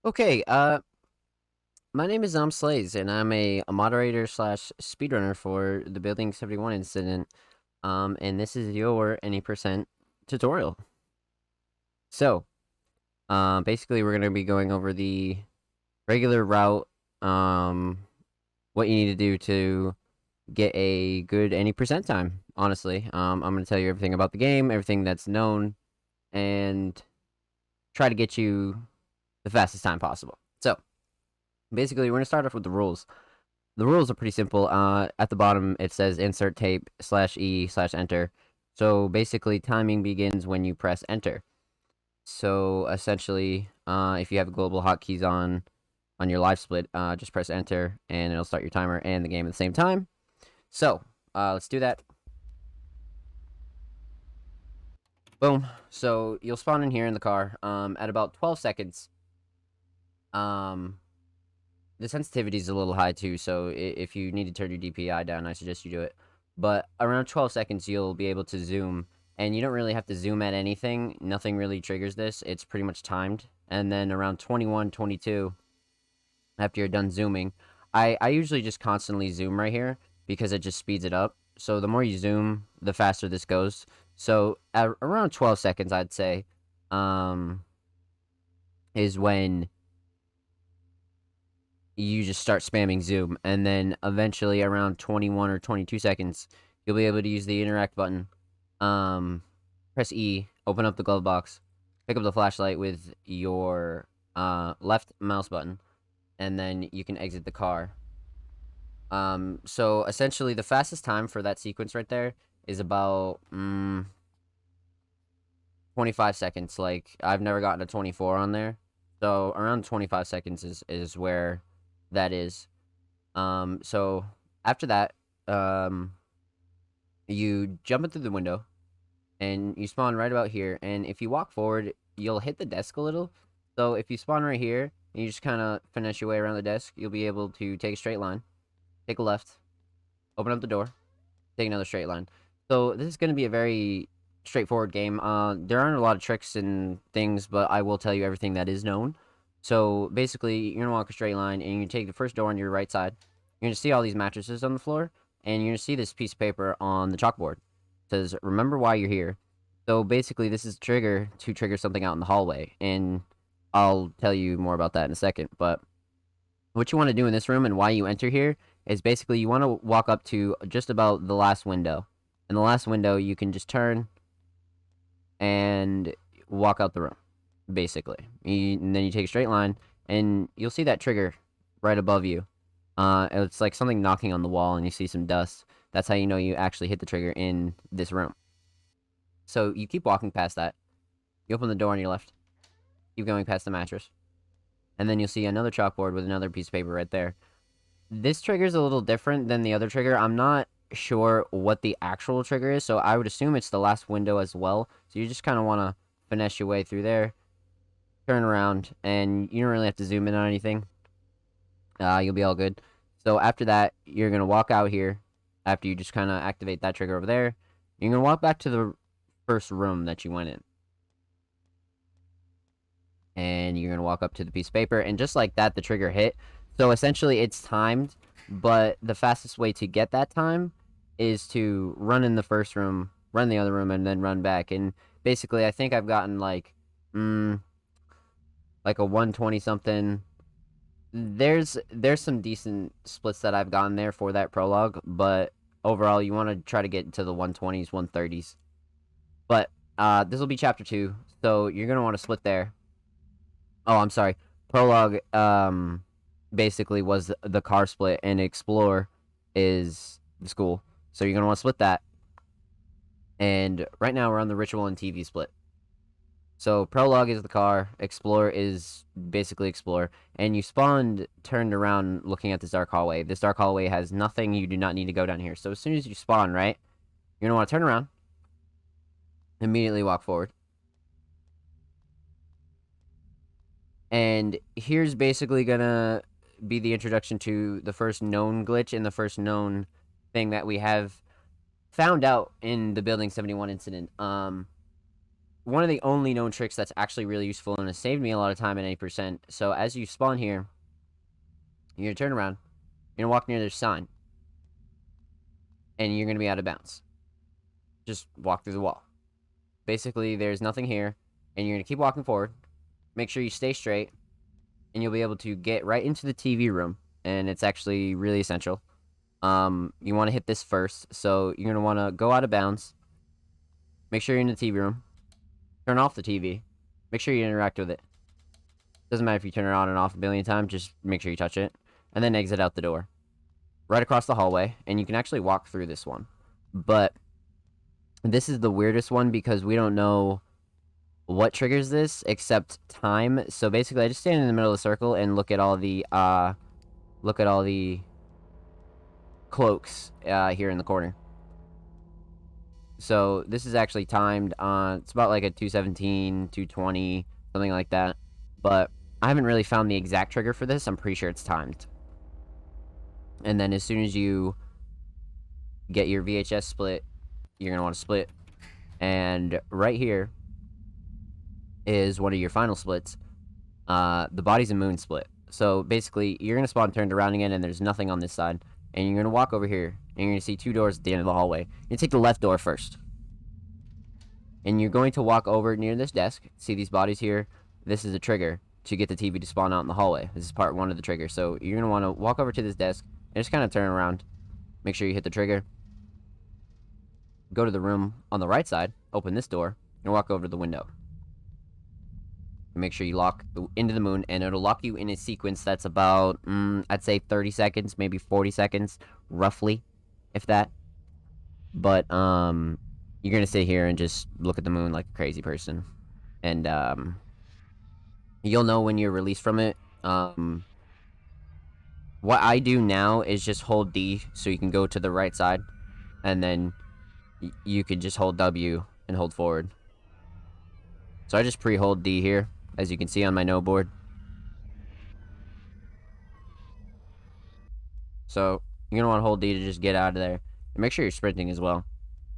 Okay, my name is Slays, and I'm a moderator slash speedrunner for the Building 71 incident. And this is your any percent tutorial. So, basically, we're gonna be going over the regular route, what you need to do to get a good any percent time. Honestly, I'm gonna tell you everything about the game, everything that's known, and try to get you the fastest time possible. So, basically, we're gonna start off with the rules. The rules are pretty simple. At the bottom, it says insert tape /E/enter. So basically, timing begins when you press enter. So essentially, if you have global hotkeys on your live split, just press enter and it'll start your timer and the game at the same time. So let's do that. Boom. So you'll spawn in here in the car at about 12 seconds. The sensitivity is a little high too, so if you need to turn your DPI down, I suggest you do it. But around 12 seconds, you'll be able to zoom, and you don't really have to zoom at anything. Nothing really triggers this. It's pretty much timed. And then around 21, 22, after you're done zooming, I usually just constantly zoom right here because it just speeds it up. So the more you zoom, the faster this goes. So at around 12 seconds, I'd say, is when you just start spamming zoom, and then eventually around 21 or 22 seconds you'll be able to use the interact button. Press E, open up the glove box, pick up the flashlight with your left mouse button, and then you can exit the car. So essentially the fastest time for that sequence right there is about 25 seconds. Like, I've never gotten a 24 on there, so around 25 seconds is where that is. So after that, you jump in through the window, and you spawn right about here. And if you walk forward, you'll hit the desk a little. So if you spawn right here, and you just kind of finish your way around the desk, you'll be able to take a straight line, take a left, open up the door, take another straight line. So this is going to be a very straightforward game. There aren't a lot of tricks and things, but I will tell you everything that is known. So basically, you're going to walk a straight line, and you take the first door on your right side. You're going to see all these mattresses on the floor, and you're going to see this piece of paper on the chalkboard. It says, remember why you're here. So basically, this is trigger to trigger something out in the hallway, and I'll tell you more about that in a second. But what you want to do in this room and why you enter here is basically you want to walk up to just about the last window. In the last window, you can just turn and walk out the room, basically. And then you take a straight line, and you'll see that trigger right above you. It's like something knocking on the wall, and you see some dust. That's how you know you actually hit the trigger in this room. So you keep walking past that. You open the door on your left. Keep going past the mattress. And then you'll see another chalkboard with another piece of paper right there. This trigger is a little different than the other trigger. I'm not sure what the actual trigger is, so I would assume it's the last window as well. So you just kind of want to finesse your way through there, turn around, and you don't really have to zoom in on anything. You'll be all good. So after that, you're going to walk out here. After you just kind of activate that trigger over there, you're going to walk back to the first room that you went in. And you're going to walk up to the piece of paper, and just like that, the trigger hit. So essentially, it's timed, but the fastest way to get that time is to run in the first room, run the other room, and then run back. And basically, I think I've gotten like a 120 something. There's some decent splits that I've gotten there for that prologue, but overall, you want to try to get to the 120s, 130s. But this will be chapter 2, so you're gonna want to split there. Oh, I'm sorry. Prologue basically was the car split, and Explore is the school. So you're gonna want to split that. And right now we're on the Ritual and TV split. So Prologue is the car, Explore is basically Explore, and you spawned turned around looking at this dark hallway. This dark hallway has nothing. You do not need to go down here. So as soon as you spawn, right, you're gonna want to turn around, immediately walk forward. And here's basically gonna be the introduction to the first known glitch and the first known thing that we have found out in the Building 71 incident. one of the only known tricks that's actually really useful and has saved me a lot of time at any percent. So as you spawn here, you're going to turn around, you're going to walk near this sign, and you're going to be out of bounds. Just walk through the wall. Basically, there's nothing here, and you're going to keep walking forward. Make sure you stay straight, and you'll be able to get right into the TV room, and it's actually really essential. You want to hit this first, so you're going to want to go out of bounds. Make sure you're in the TV room. Turn off the TV. Make sure you interact with it. Doesn't matter if you turn it on and off a billion times, just make sure you touch it. And then exit out the door. Right across the hallway, and you can actually walk through this one. But this is the weirdest one because we don't know what triggers this except time. So basically, I just stand in the middle of the circle and look at all the cloaks here in the corner. So this is actually timed on, it's about like a 217, 220, something like that. But I haven't really found the exact trigger for this. I'm pretty sure it's timed. And then as soon as you get your VHS split, you're going to want to split. And right here is one of your final splits. The bodies and moon split. So basically, you're going to spawn turned around again, and there's nothing on this side. And you're going to walk over here, and you're going to see two doors at the end of the hallway. You take the left door first. And you're going to walk over near this desk. See these bodies here? This is a trigger to get the TV to spawn out in the hallway. This is part one of the trigger. So you're going to want to walk over to this desk and just kind of turn around. Make sure you hit the trigger. Go to the room on the right side. Open this door. And walk over to the window. Make sure you lock into the moon, and it'll lock you in a sequence that's about, I'd say 30 seconds, maybe 40 seconds, roughly, if that. But, you're gonna sit here and just look at the moon like a crazy person. And, you'll know when you're released from it. What I do now is just hold D so you can go to the right side, and then you can just hold W and hold forward. So I just pre-hold D here, as you can see on my no board. So you're gonna want to hold D to just get out of there, and make sure you're sprinting as well.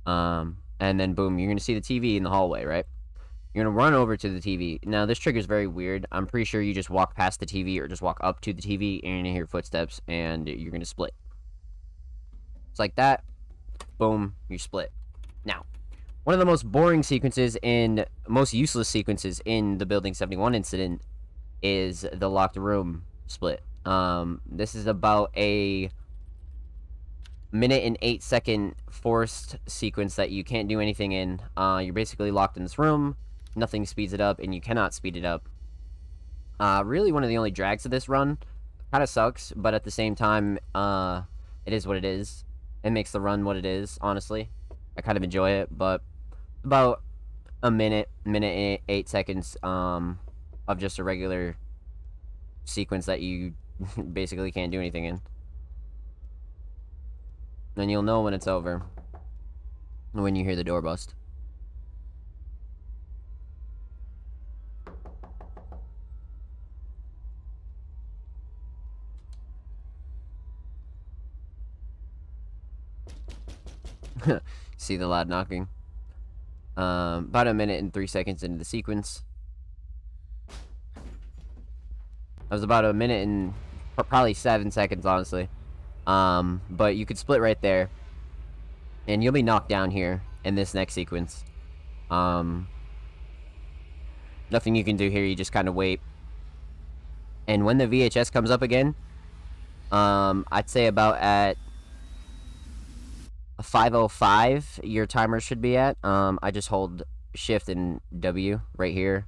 And then boom, you're gonna see the TV in the hallway, right? You're gonna run over to the TV. Now this trigger is very weird. I'm pretty sure you just walk past the TV or just walk up to the TV, and you're gonna hear footsteps, and you're gonna split. It's like that. Boom, you split. Now, one of the most boring sequences and most useless sequences in the Building 71 incident is the locked room split. This is about a minute and 8-second forced sequence that you can't do anything in. You're basically locked in this room, nothing speeds it up, and you cannot speed it up. Really one of the only drags of this run. Kind of sucks, but at the same time, it is what it is. It makes the run what it is, honestly. I kind of enjoy it, but about a minute and 8 seconds of just a regular sequence that you basically can't do anything in. And you'll know when it's over when you hear the door bust. See the loud knocking. About a minute and 3 seconds into the sequence. That was about a minute and probably 7 seconds, honestly. But you could split right there, and you'll be knocked down here in this next sequence. Nothing you can do here, you just kind of wait. And when the VHS comes up again, I'd say about at 5:05 your timer should be at. I just hold shift and W right here.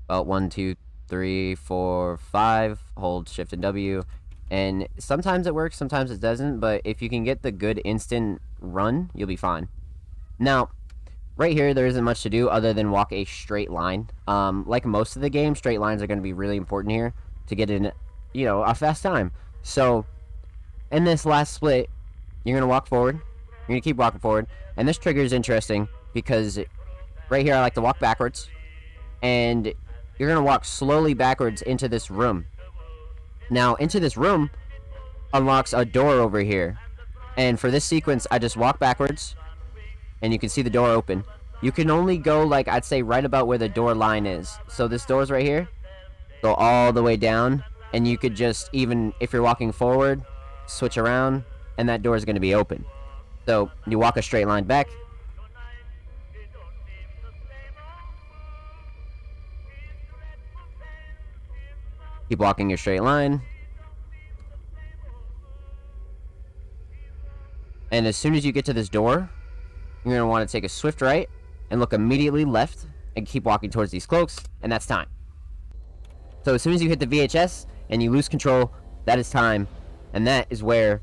About 1, 2, 3, 4, 5. Hold shift and W. And sometimes it works, sometimes it doesn't, but if you can get the good instant run, you'll be fine. Now, right here, there isn't much to do other than walk a straight line. Like most of the game, straight lines are going to be really important here to get in, you know, a fast time. So, in this last split, you're going to walk forward. You're going to keep walking forward. And this trigger is interesting because right here, I like to walk backwards. And you're going to walk slowly backwards into this room. Now, into this room unlocks a door over here. And for this sequence, I just walk backwards, and you can see the door open. You can only go, like, I'd say right about where the door line is. So this door's right here. Go all the way down, and you could just, even if you're walking forward, switch around, and that door is going to be open. So you walk a straight line back. Keep walking your straight line. And as soon as you get to this door, you're going to want to take a swift right and look immediately left and keep walking towards these cloaks, and that's time. So as soon as you hit the VHS and you lose control, that is time, and that is where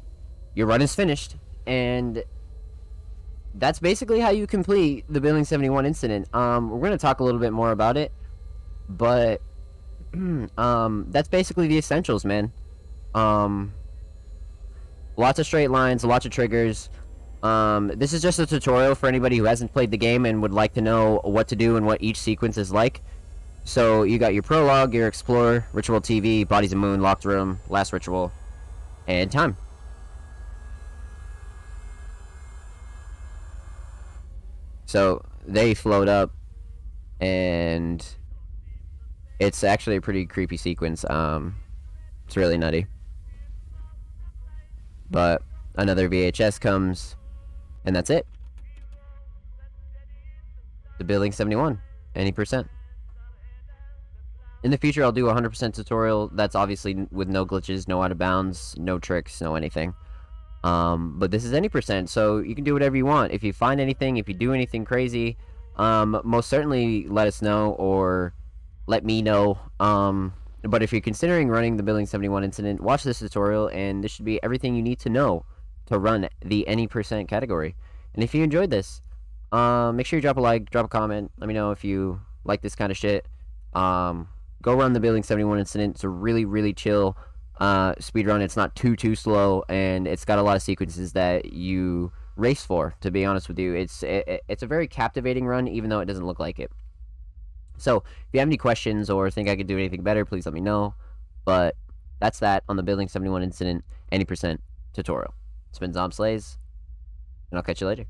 your run is finished. And that's basically how you complete the Building 71 incident. We're going to talk a little bit more about it, but that's basically the essentials, man. Lots of straight lines, lots of triggers. This is just a tutorial for anybody who hasn't played the game and would like to know what to do and what each sequence is like. So you got your prologue, your explorer, ritual TV, bodies of moon, locked room, last ritual, and time. So they float up, and it's actually a pretty creepy sequence. It's really nutty. But another VHS comes, and that's it. The Building 71, any percent. In the future, I'll do a 100% tutorial. That's obviously with no glitches, no out of bounds, no tricks, no anything. But this is any percent, so you can do whatever you want. If you find anything, if you do anything crazy, most certainly let us know or let me know. But if you're considering running the Building 71 incident, watch this tutorial, and this should be everything you need to know to run the any percent category. And if you enjoyed this, make sure you drop a like, drop a comment. Let me know if you like this kind of shit. Go run the Building 71 incident. It's a really, really chill speedrun. It's not too slow, and it's got a lot of sequences that you race for, to be honest with you. It's a very captivating run, even though it doesn't look like it. So if you have any questions or think I could do anything better, please let me know. But that's that on the Building 71 incident any percent tutorial. It's been Zomb Slays, and I'll catch you later.